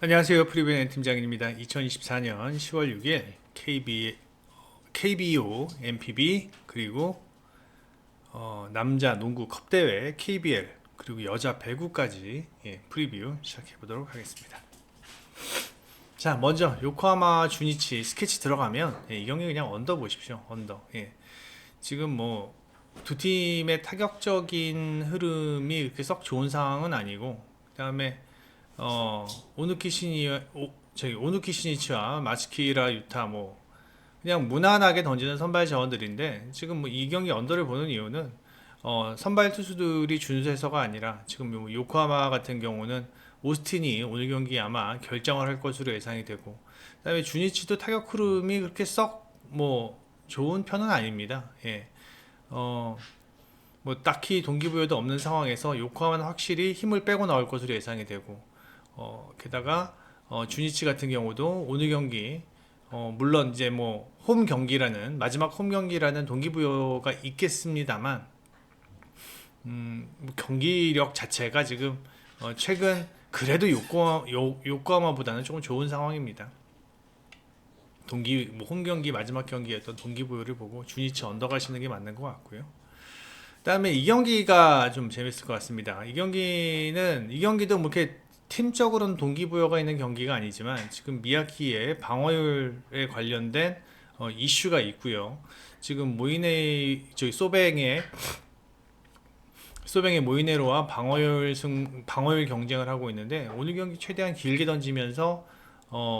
안녕하세요. 프리뷰의 팀장입니다. 2024년 10월 6일 KBO, MPB 그리고 남자 농구 컵대회 KBL 그리고 여자 배구까지 프리뷰 시작해 보도록 하겠습니다. 자, 먼저 요코하마 주니치 스케치 들어가면 이 경기 그냥 언더 보십시오. 언더. 지금 뭐 두 팀의 타격적인 흐름이 그렇게 썩 좋은 상황은 아니고, 그다음에 어, 오누키 시니치와 마츠키라 유타 뭐 그냥 무난하게 던지는 선발 자원들인데, 지금 뭐 이 경기 언더를 보는 이유는 선발 투수들이 준수해서가 아니라, 지금 뭐 요코하마 같은 경우는 오스틴이 오늘 경기 아마 결정을 할 것으로 예상이 되고, 그다음에 주니치도 타격 흐름이 그렇게 썩 뭐 좋은 편은 아닙니다. 어, 뭐 딱히 동기부여도 없는 상황에서 요코하마는 확실히 힘을 빼고 나올 것으로 예상이 되고, 게다가 주니치 같은 경우도 오늘 경기 물론 이제 뭐 홈 경기라는, 마지막 홈 경기라는 동기부여가 있겠습니다만, 뭐 경기력 자체가 지금 최근 그래도 요코하마보다는 조금 좋은 상황입니다. 홈 경기 마지막 경기였던 동기부여를 보고 주니치 언더 가시는 게 맞는 것 같고요. 그다음에 이 경기가 좀 재밌을 것 같습니다. 이 경기도 뭐 이렇게 팀적으로는 동기부여가 있는 경기가 아니지만, 지금 미야키의 방어율에 관련된 이슈가 있고요. 지금 소뱅의 모이네로와 방어율 경쟁을 하고 있는데, 오늘 경기 최대한 길게 던지면서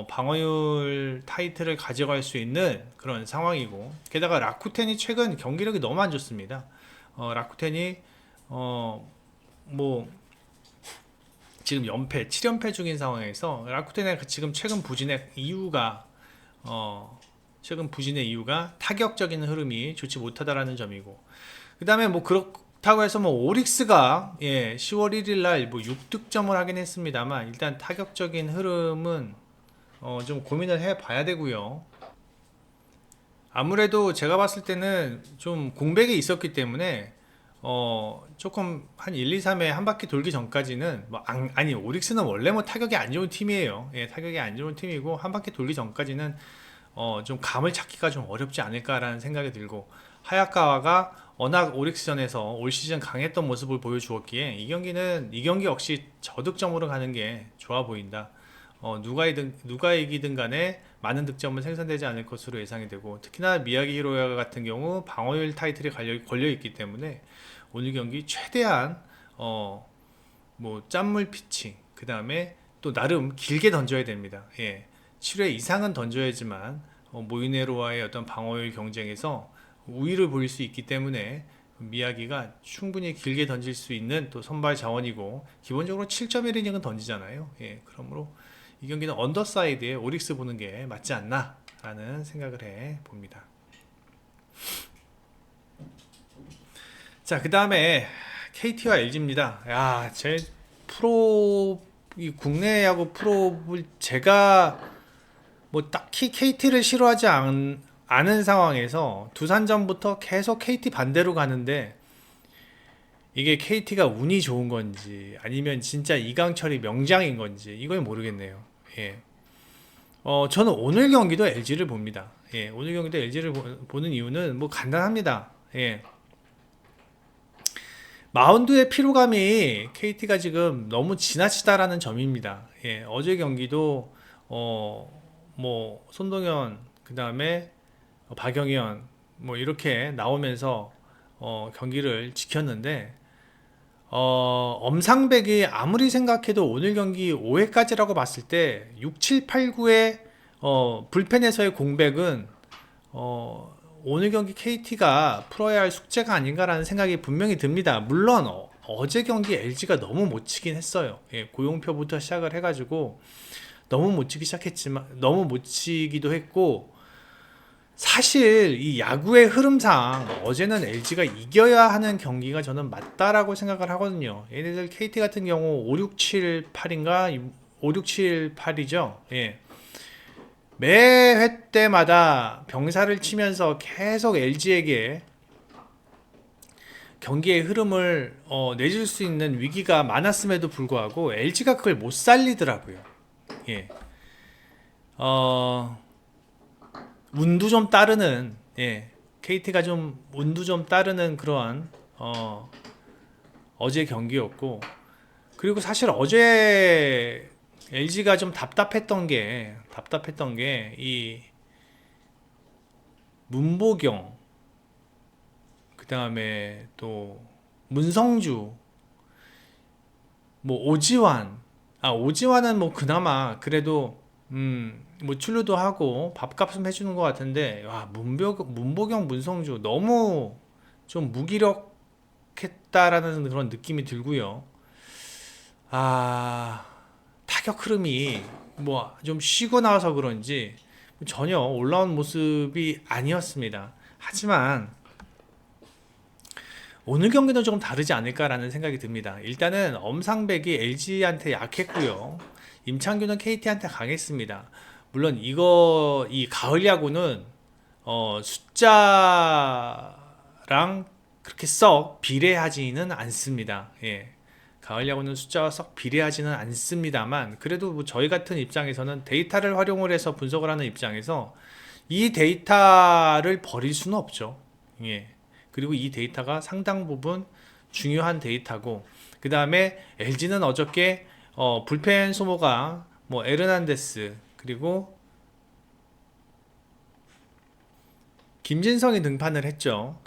방어율 타이틀을 가져갈 수 있는 그런 상황이고, 게다가 라쿠텐이 최근 경기력이 너무 안 좋습니다. 라쿠텐이 뭐 지금 7연패 중인 상황에서, 라쿠텐의 지금 최근 부진의 이유가 타격적인 흐름이 좋지 못하다라는 점이고, 그 다음에 뭐 그렇다고 해서 뭐 오릭스가 10월 1일 날뭐 6득점을 하긴 했습니다만, 일단 타격적인 흐름은 좀 고민을 해봐야 되고요. 아무래도 제가 봤을 때는 좀 공백이 있었기 때문에 조금 한 1, 2, 3회 한 바퀴 돌기 전까지는 아니, 오릭스는 원래 뭐 타격이 안 좋은 팀이에요. 타격이 안 좋은 팀이고, 한 바퀴 돌기 전까지는 좀 감을 찾기가 좀 어렵지 않을까라는 생각이 들고, 하야카와가 워낙 오릭스전에서 올 시즌 강했던 모습을 보여주었기에, 이 경기 역시 저득점으로 가는 게 좋아 보인다. 누가 이기든 간에 많은 득점은 생산되지 않을 것으로 예상이 되고, 특히나 미야기 히로야 같은 경우 방어율 타이틀이 걸려 있기 때문에 오늘 경기 최대한 뭐 짠물 피칭, 그 다음에 또 나름 길게 던져야 됩니다. 7회 이상은 던져야지만 모이네로와의 어떤 방어율 경쟁에서 우위를 보일 수 있기 때문에, 미야기가 충분히 길게 던질 수 있는 또 선발 자원이고, 기본적으로 7.1이닝은 던지잖아요. 그러므로 이 경기는 언더사이드에 오릭스 보는 게 맞지 않나 라는 생각을 해 봅니다. 자, 그 다음에 KT와 LG입니다. 야, 제 이 국내 야구 프로를 제가 뭐 딱히 KT를 싫어하지 않은 상황에서 두산전부터 계속 KT 반대로 가는데, 이게 KT가 운이 좋은 건지 아니면 진짜 이강철이 명장인 건지 이걸 모르겠네요. 예. 저는 오늘 경기도 LG를 봅니다. 오늘 경기도 LG를 보는 이유는 뭐 간단합니다. 마운드의 피로감이 KT가 지금 너무 지나치다라는 점입니다. 어제 경기도 뭐 손동현, 그 다음에 박영현 뭐 이렇게 나오면서 경기를 지켰는데, 엄상백이 아무리 생각해도 오늘 경기 5회까지라고 봤을 때 6, 7, 8, 9의 불펜에서의 공백은 오늘 경기 KT가 풀어야 할 숙제가 아닌가라는 생각이 분명히 듭니다. 물론 어제 경기 LG가 너무 못 치긴 했어요. 고용표부터 시작을 해가지고 너무 못 치기도 했고, 사실 이 야구의 흐름상 어제는 LG가 이겨야 하는 경기가 저는 맞다라고 생각을 하거든요. 예를 들어 KT 같은 경우 5, 6, 7, 8인가 5, 6, 7, 8이죠. 매 회 때마다 병사를 치면서 계속 LG에게 경기의 흐름을 내줄 수 있는 위기가 많았음에도 불구하고 LG가 그걸 못 살리더라고요. 예. 운도 좀 따르는, 예. KT가 좀 운도 좀 따르는 그러한 어제 경기였고, 그리고 사실 어제 LG가 좀 답답했던 게 이 문보경, 그 다음에 또 문성주, 뭐 오지환, 오지환은 뭐 그나마 그래도 뭐 출루도 하고 밥값은 해주는 것 같은데, 와, 문보경, 문성주 너무 좀 무기력했다라는 그런 느낌이 들고요. 아, 타격 흐름이 뭐 좀 쉬고 나와서 그런지 전혀 올라온 모습이 아니었습니다. 하지만 오늘 경기는 조금 다르지 않을까라는 생각이 듭니다. 일단은 엄상백이 LG한테 약했고요. 임창규는 KT한테 강했습니다. 물론 이 가을 야구는 숫자랑 그렇게 썩 비례하지는 않습니다. 예. 가을 야구는 숫자와 썩 비례하지는 않습니다만, 그래도 뭐 저희 같은 입장에서는 데이터를 활용을 해서 분석을 하는 입장에서 이 데이터를 버릴 수는 없죠. 예. 그리고 이 데이터가 상당 부분 중요한 데이터고, 그 다음에 LG는 어저께 불펜 소모가 뭐 에르난데스, 그리고 김진성이 등판을 했죠.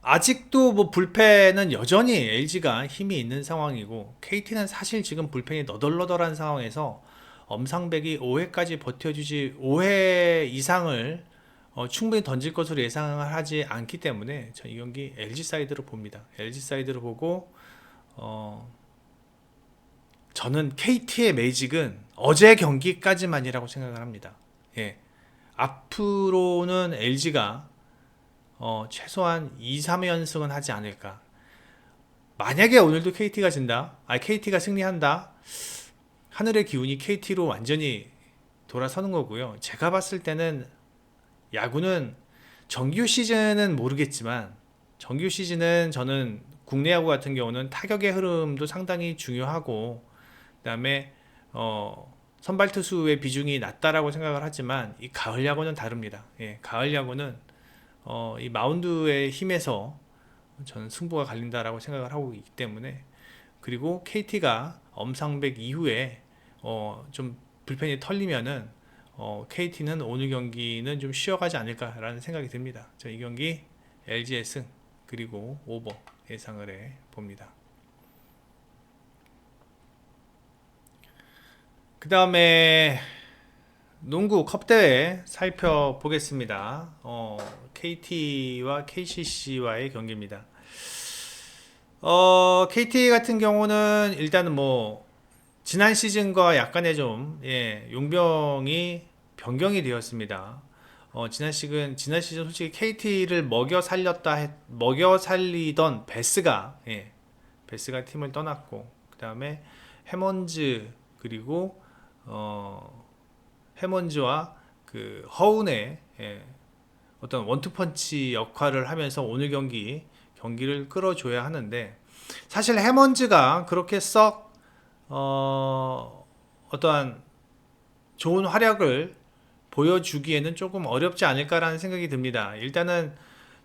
아직도 뭐 불펜은 여전히 LG가 힘이 있는 상황이고, KT는 사실 지금 불펜이 너덜너덜한 상황에서 엄상백이 5회까지 버텨주지, 5회 이상을 충분히 던질 것으로 예상을 하지 않기 때문에 저 이 경기 LG 사이드로 봅니다. LG 사이드로 보고 저는 KT의 매직은 어제 경기까지만이라고 생각을 합니다. 예. 앞으로는 LG가 최소한 2, 3연승은 하지 않을까. 만약에 오늘도 KT가 진다, KT가 승리한다, 하늘의 기운이 KT로 완전히 돌아서는 거고요. 제가 봤을 때는 야구는 정규 시즌은 모르겠지만, 정규 시즌은 저는 국내 야구 같은 경우는 타격의 흐름도 상당히 중요하고, 그다음에 선발 투수의 비중이 낮다라고 생각을 하지만, 이 가을 야구는 다릅니다. 예, 가을 야구는 이 마운드의 힘에서 저는 승부가 갈린다라고 생각을 하고 있기 때문에, 그리고 KT가 엄상백 이후에 좀 불펜이 털리면은 KT는 오늘 경기는 좀 쉬어가지 않을까라는 생각이 듭니다. 저 이 경기 LG의 승, 그리고 오버 예상을 해 봅니다. 그 다음에 농구 컵대회 살펴보겠습니다. KT와 KCC와의 경기입니다. KT 같은 경우는 일단은 뭐 지난 시즌과 약간의 좀 용병이 변경이 되었습니다. 지난 시즌 솔직히 KT를 먹여 살리던 베스가 팀을 떠났고, 그 다음에 해먼즈, 그리고 해먼즈와 그 허운의 어떤 원투펀치 역할을 하면서 오늘 경기를 끌어줘야 하는데, 사실 해먼즈가 그렇게 썩 어떠한 좋은 활약을 보여주기에는 조금 어렵지 않을까라는 생각이 듭니다. 일단은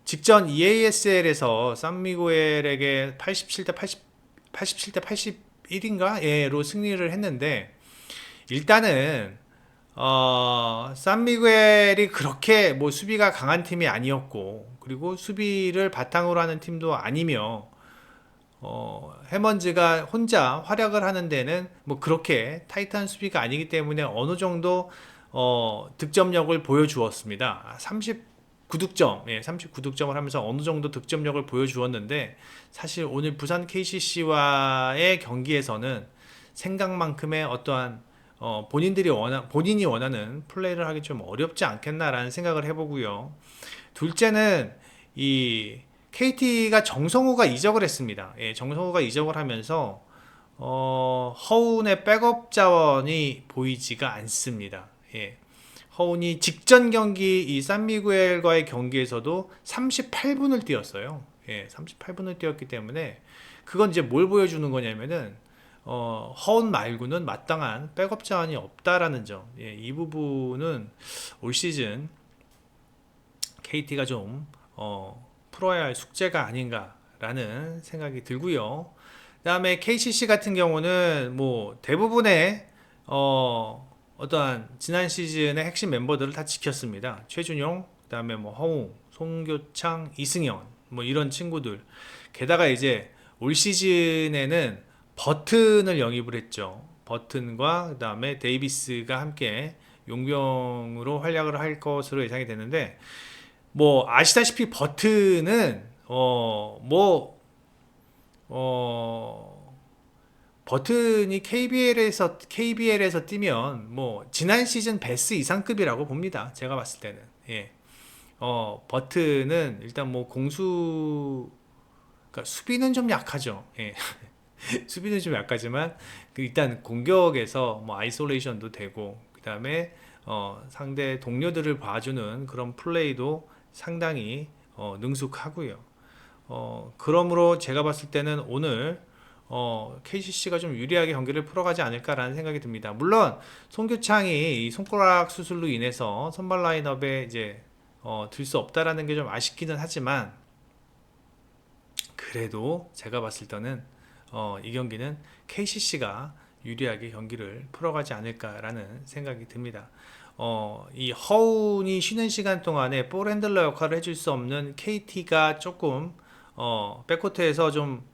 직전 EASL에서 산미구엘에게 87대 81인가로 승리를 했는데, 일단은 산미구엘이 그렇게 뭐 수비가 강한 팀이 아니었고, 그리고 수비를 바탕으로 하는 팀도 아니며, 해먼즈가 혼자 활약을 하는 데는 뭐 그렇게 타이트한 수비가 아니기 때문에 어느 정도 득점력을 보여주었습니다. 39득점, 39득점을 하면서 어느 정도 득점력을 보여주었는데, 사실 오늘 부산 KCC와의 경기에서는 생각만큼의 어떠한 본인이 원하는 플레이를 하기 좀 어렵지 않겠나라는 생각을 해보고요. 둘째는 이 KT가 정성호가 이적을 했습니다. 정성호가 이적을 하면서 허운의 백업 자원이 보이지가 않습니다. 허운이 직전 경기 이 산미구엘과의 경기에서도 38분을 뛰었어요. 38분을 뛰었기 때문에 그건 이제 뭘 보여주는 거냐면은 허운 말고는 마땅한 백업 자원이 없다라는 점. 예, 이 부분은 올 시즌 KT가 좀 풀어야 할 숙제가 아닌가라는 생각이 들고요. 그다음에 KCC 같은 경우는 뭐 대부분의 어떠한 지난 시즌의 핵심 멤버들을 다 지켰습니다. 최준용, 그다음에 뭐 허웅, 송교창, 이승현 뭐 이런 친구들. 게다가 이제 올 시즌에는 버튼을 영입을 했죠. 버튼과 그다음에 데이비스가 함께 용병으로 활약을 할 것으로 예상이 되는데 뭐 아시다시피 버튼은 버튼이 KBL에서 뛰면 뭐 지난 시즌 베스 이상급이라고 봅니다. 제가 봤을 때는. 예. 버튼은 일단 뭐 그러니까 수비는 좀 약하죠. 예. 수비는 좀 약하지만 일단 공격에서 뭐 아이솔레이션도 되고 그다음에 상대 동료들을 봐주는 그런 플레이도 상당히 능숙하고요. 그러므로 제가 봤을 때는 오늘 KCC가 좀 유리하게 경기를 풀어가지 않을까라는 생각이 듭니다. 물론 송교창이 이 손가락 수술로 인해서 선발 라인업에 이제 들 수 없다라는 게 좀 아쉽기는 하지만 그래도 제가 봤을 때는 이 경기는 KCC가 유리하게 경기를 풀어가지 않을까라는 생각이 듭니다. 이 허운이 쉬는 시간 동안에 볼 핸들러 역할을 해줄 수 없는 KT가 조금 백코트에서 좀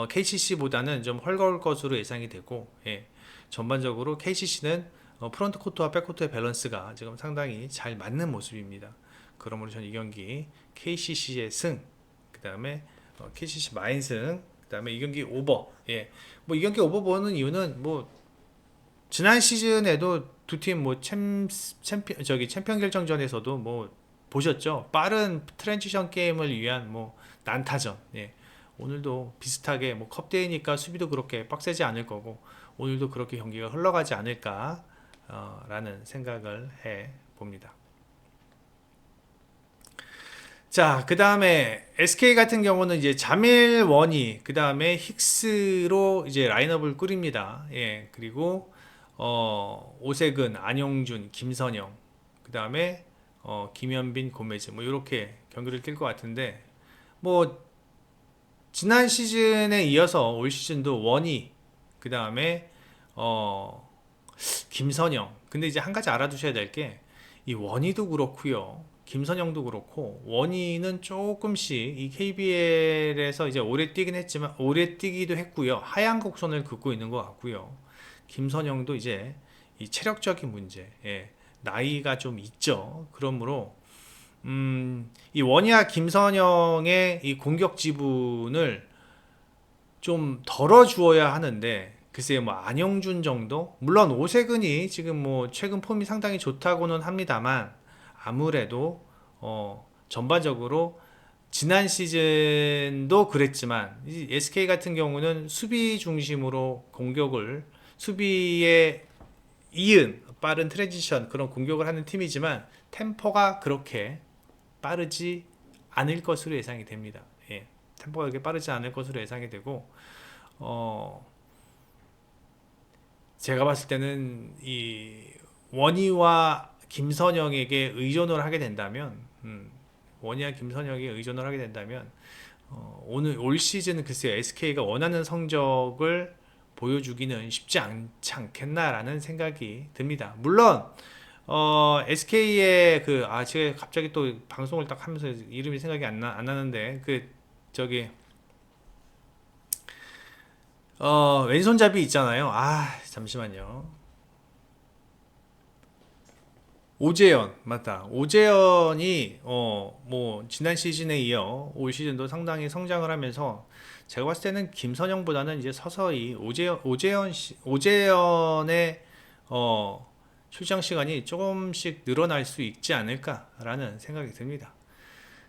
KCC보다는 좀 헐거울 것으로 예상이 되고 예, 전반적으로 KCC는 프런트 코트와 백코트의 밸런스가 지금 상당히 잘 맞는 모습입니다. 그러므로 저는 이 경기 KCC의 승, 그 다음에 KCC 마인승, 그 다음에 이 경기 오버. 예, 뭐 이 경기 오버 보는 이유는 뭐 지난 시즌에도 두 팀 뭐 챔피언 결정전에서도 뭐 보셨죠? 빠른 트랜지션 게임을 위한 뭐 난타전. 예. 오늘도 비슷하게 뭐 컵데이니까 수비도 그렇게 빡세지 않을 거고 오늘도 그렇게 경기가 흘러가지 않을까 라는 생각을 해 봅니다. 자, 그 다음에 SK 같은 경우는 이제 자밀 원이, 그 다음에 힉스로 이제 라인업을 꾸립니다. 예, 그리고 오세근, 안용준, 김선영, 그 다음에 김현빈, 고메즈 뭐 이렇게 경기를 뛸 것 같은데 뭐 지난 시즌에 이어서 올 시즌도 원이, 그 다음에 김선영. 근데 이제 한 가지 알아두셔야 될 게 이 원희도 그렇고요. 김선영도 그렇고 원희는 조금씩 이 KBL에서 이제 오래 뛰긴 했지만 오래 뛰기도 했고요. 하얀 곡선을 긋고 있는 것 같고요. 김선영도 이제 이 체력적인 문제, 예, 나이가 좀 있죠. 그러므로 이 원희와 김선영의 이 공격 지분을 좀 덜어주어야 하는데 글쎄요 뭐 안영준 정도 물론 오세근이 지금 뭐 최근 폼이 상당히 좋다고는 합니다만 아무래도 전반적으로 지난 시즌도 그랬지만 이 SK 같은 경우는 수비 중심으로 공격을 수비에 이은 빠른 트랜지션 그런 공격을 하는 팀이지만 템포가 그렇게 빠르지 않을 것으로 예상이 됩니다. 예, 템포가 그렇게 빠르지 않을 것으로 예상이 되고 제가 봤을 때는 이 원희와 김선영에게 의존을 하게 된다면 원희와 김선영에게 의존을 하게 된다면 오늘 올 시즌 글쎄요 SK가 원하는 성적을 보여주기는 쉽지 않지 않겠나라는 생각이 듭니다. 물론 SK의 제가 갑자기 또 방송을 딱 하면서 이름이 생각이 안 나는데 저기 왼손잡이 있잖아요. 잠시만요. 오재현 맞다. 오재현이 뭐 지난 시즌에 이어 올 시즌도 상당히 성장을 하면서 제가 봤을 때는 김선영보다는 이제 서서히 오재현의 출장 시간이 조금씩 늘어날 수 있지 않을까라는 생각이 듭니다.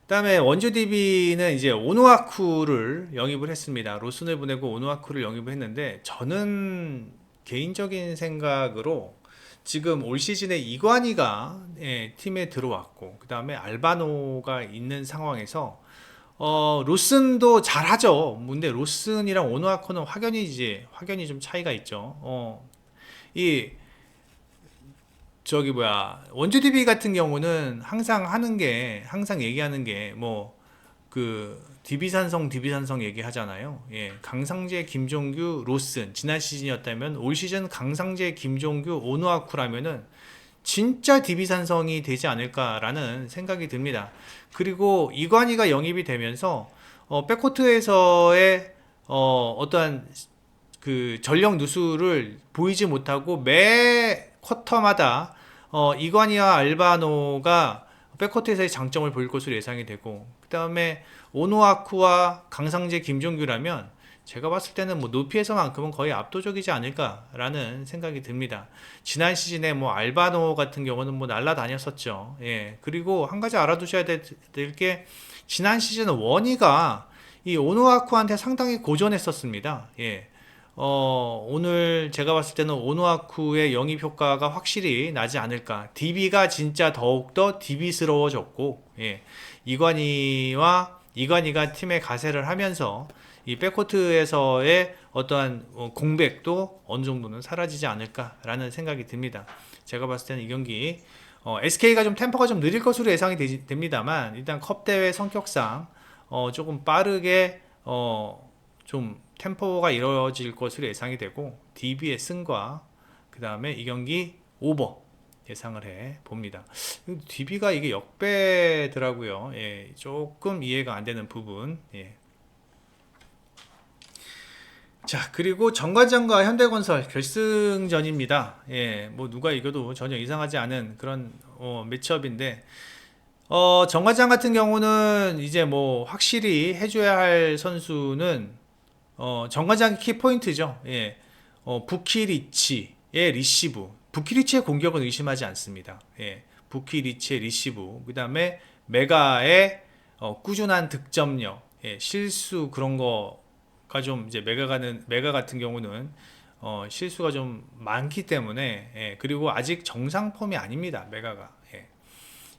그다음에 원주 DB는 이제 오누아쿠를 영입을 했습니다. 로슨을 보내고 오누아쿠를 영입을 했는데 저는 개인적인 생각으로 지금 올 시즌에 이관희가 팀에 들어왔고 그 다음에 알바노가 있는 상황에서 로슨도 잘하죠. 근데 로슨이랑 오누아쿠는 확연히 좀 차이가 있죠. 이 저기 뭐야 원주 DB 같은 경우는 항상 얘기하는 게 뭐 그 DB 산성 얘기하잖아요. 예, 강상재, 김종규, 로슨 지난 시즌이었다면 올 시즌 강상재, 김종규, 오누아쿠라면은 진짜 DB산성이 되지 않을까라는 생각이 듭니다. 그리고 이관희가 영입이 되면서 백코트에서의 어떠한 그 전력 누수를 보이지 못하고 매 쿼터마다 이관희와 알바노가 백코트에서의 장점을 보일 것으로 예상이 되고, 그 다음에 오노아쿠와 강상재, 김종규라면 제가 봤을 때는 뭐 높이에서만큼은 거의 압도적이지 않을까라는 생각이 듭니다. 지난 시즌에 뭐 알바노 같은 경우는 뭐 날라다녔었죠. 예. 그리고 한 가지 알아두셔야 될 게 지난 시즌 원희가 이 오노아쿠한테 상당히 고전했었습니다. 예. 오늘 제가 봤을 때는 오노아쿠의 영입 효과가 확실히 나지 않을까. DB가 진짜 더욱더 DB스러워졌고, 예. 이관희가 팀에 가세를 하면서 이 백코트에서의 어떠한 공백도 어느 정도는 사라지지 않을까라는 생각이 듭니다. 제가 봤을 때는 이 경기 SK가 좀 템포가 좀 느릴 것으로 예상이 됩니다만 일단 컵 대회 성격상 조금 빠르게 좀 템포가 이루어질 것으로 예상이 되고 DB의 승과 그 다음에 이 경기 오버 예상을 해 봅니다. DB가 이게 역배더라고요. 예, 조금 이해가 안 되는 부분. 예. 자, 그리고 정관장과 현대건설 결승전입니다. 예, 뭐 누가 이겨도 전혀 이상하지 않은 그런 매치업인데, 정관장 같은 경우는 이제 뭐 확실히 해줘야 할 선수는 정관장의 키포인트죠. 예, 부키리치의 리시브, 부키리치의 공격은 의심하지 않습니다. 예, 부키리치의 리시브, 그 다음에 메가의 꾸준한 득점력, 예, 실수 그런 거가 좀 이제 메가 같은 경우는 실수가 좀 많기 때문에 예, 그리고 아직 정상 폼이 아닙니다. 메가가. 예.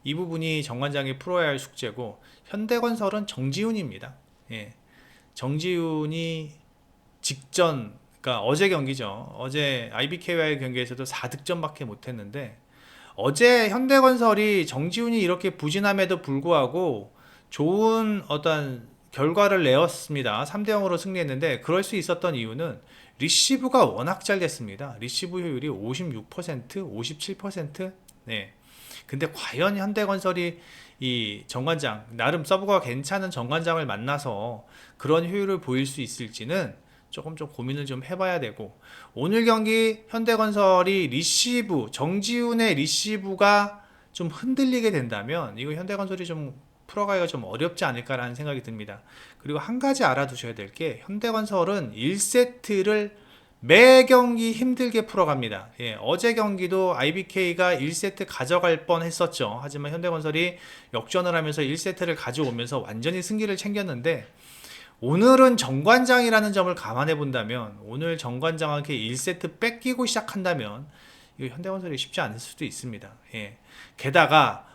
이 부분이 정관장이 풀어야 할 숙제고 현대건설은 정지훈입니다. 예. 정지훈이 그러니까 어제 경기죠. 어제 IBK와의 경기에서도 4득점밖에 못했는데 어제 현대건설이 정지훈이 이렇게 부진함에도 불구하고 좋은 어떤 결과를 내었습니다. 3대 0으로 승리했는데 그럴 수 있었던 이유는 리시브가 워낙 잘 됐습니다. 리시브 효율이 56%, 57%. 네. 근데 과연 현대건설이 이 정관장, 나름 서브가 괜찮은 정관장을 만나서 그런 효율을 보일 수 있을지는 조금 좀 고민을 좀 해봐야 되고, 오늘 경기 현대건설이 정지훈의 리시브가 좀 흔들리게 된다면 이거 현대건설이 좀 풀어가기가 좀 어렵지 않을까라는 생각이 듭니다. 그리고 한 가지 알아두셔야 될 게 현대건설은 1세트를 매 경기 힘들게 풀어갑니다. 예, 어제 경기도 IBK가 1세트 가져갈 뻔 했었죠. 하지만 현대건설이 역전을 하면서 1세트를 가져오면서 완전히 승기를 챙겼는데, 오늘은 정관장이라는 점을 감안해 본다면, 오늘 정관장한테 1세트 뺏기고 시작한다면 이거 현대건설이 쉽지 않을 수도 있습니다. 예. 게다가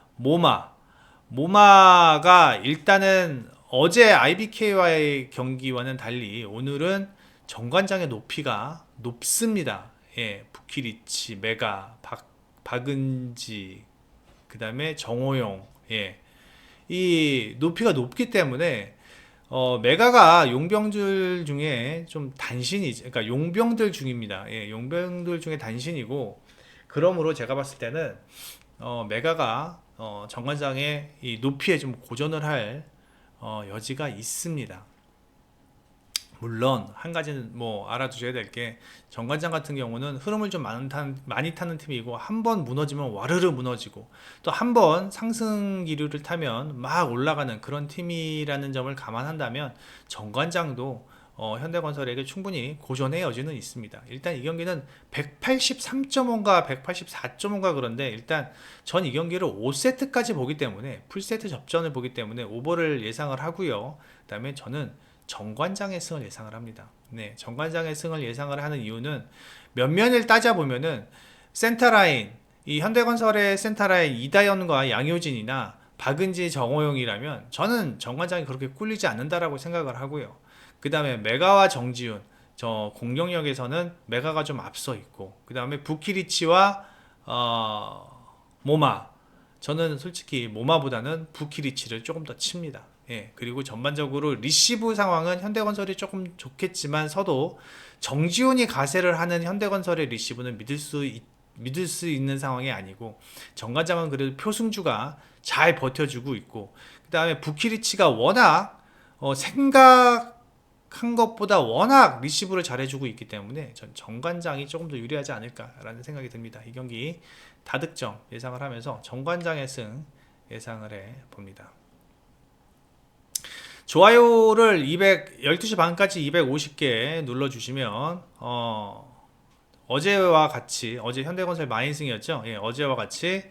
모마가 일단은 어제 IBK와의 경기와는 달리 오늘은 정관장의 높이가 높습니다. 예, 부키리치, 메가, 박은지, 그 다음에 정호용, 예, 이 높이가 높기 때문에 메가가 용병들 중에 좀 그러니까 용병들 중입니다. 예, 용병들 중에 단신이고, 그러므로 제가 봤을 때는 메가가 정관장의 이 높이에 좀 고전을 할 여지가 있습니다. 물론 한 가지는 뭐 알아두셔야 될 게, 정관장 같은 경우는 흐름을 좀 많이 타는 팀이고 한 번 무너지면 와르르 무너지고 또 한 번 상승 기류를 타면 막 올라가는 그런 팀이라는 점을 감안한다면 정관장도 현대건설에게 충분히 고전의 여지는 있습니다. 일단 이 경기는 183.5인가 184.5인가 그런데, 일단 전 이 경기를 5세트까지 보기 때문에, 풀세트 접전을 보기 때문에 오버를 예상을 하고요. 그 다음에 저는 정관장의 승을 예상을 합니다. 네, 정관장의 승을 예상을 하는 이유는 면면을 따져보면은 이 현대건설의 센터라인 이다현과 양효진이나 박은지 정호용이라면 저는 정관장이 그렇게 꿀리지 않는다라고 생각을 하고요. 그 다음에 메가와 정지훈, 저 공격력에서는 메가가 좀 앞서 있고, 그 다음에 부키리치와 모마, 저는 솔직히 모마보다는 부키리치를 조금 더 칩니다. 예, 그리고 전반적으로 리시브 상황은 현대건설이 조금 좋겠지만 서도 정지훈이 가세를 하는 현대건설의 리시브는 믿을 수 있는 상황이 아니고, 정관장은 그래도 표승주가 잘 버텨주고 있고, 그 다음에 부키리치가 워낙 생각한 것보다 워낙 리시브를 잘해주고 있기 때문에 전 정관장이 조금 더 유리하지 않을까라는 생각이 듭니다. 이 경기 다득점 예상을 하면서 정관장의 승 예상을 해 봅니다. 좋아요를 12시 반까지 250개 눌러주시면 어제와 같이, 어제 현대건설 마인승이었죠. 예, 어제와 같이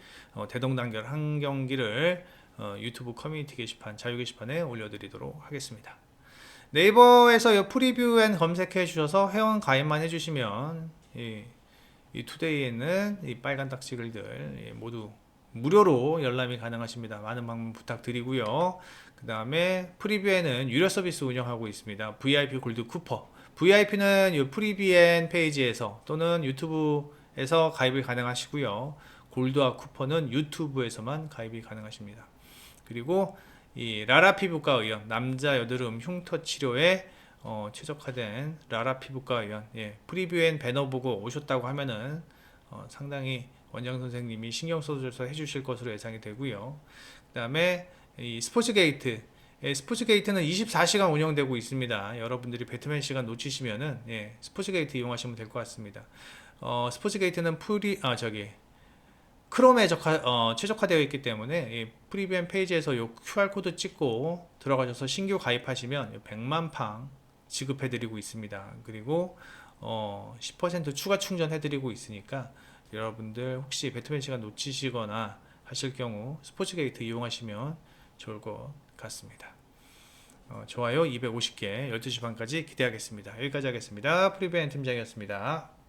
대동단결 한 경기를 유튜브 커뮤니티 게시판, 자유 게시판에 올려드리도록 하겠습니다. 네이버에서 프리뷰 앤 검색해 주셔서 회원 가입만 해주시면 이 투데이에는 이 빨간 딱지글들 모두 무료로 열람이 가능하십니다. 많은 방문 부탁드리고요. 그 다음에 프리뷰에는 유료 서비스 운영하고 있습니다. VIP 골드 쿠퍼. VIP는 이 프리뷰엔 페이지에서 또는 유튜브에서 가입이 가능하시고요. 골드와 쿠퍼는 유튜브에서만 가입이 가능하십니다. 그리고 이 라라 피부과 의원, 남자 여드름 흉터 치료에 최적화된 라라 피부과 의원, 예, 프리뷰엔 배너 보고 오셨다고 하면은 상당히 원장 선생님이 신경 써줘서 해주실 것으로 예상이 되고요. 그 다음에 이 스포츠게이트, 예, 스포츠게이트는 24시간 운영되고 있습니다. 여러분들이 배트맨 시간 놓치시면은 스포츠게이트 이용하시면 될 것 같습니다. 스포츠게이트는 크롬에 최적화되어 있기 때문에 프리뷰 페이지에서 요 QR코드 찍고 들어가셔서 신규 가입하시면 100만팡 지급해드리고 있습니다. 그리고 10% 추가 충전해드리고 있으니까 여러분들 혹시 배트맨 시간 놓치시거나 하실 경우 스포츠게이트 이용하시면 좋을 것 같습니다. 좋아요 250개 12시 반까지 기대하겠습니다. 여기까지 하겠습니다. 프리뷰 팀장이었습니다.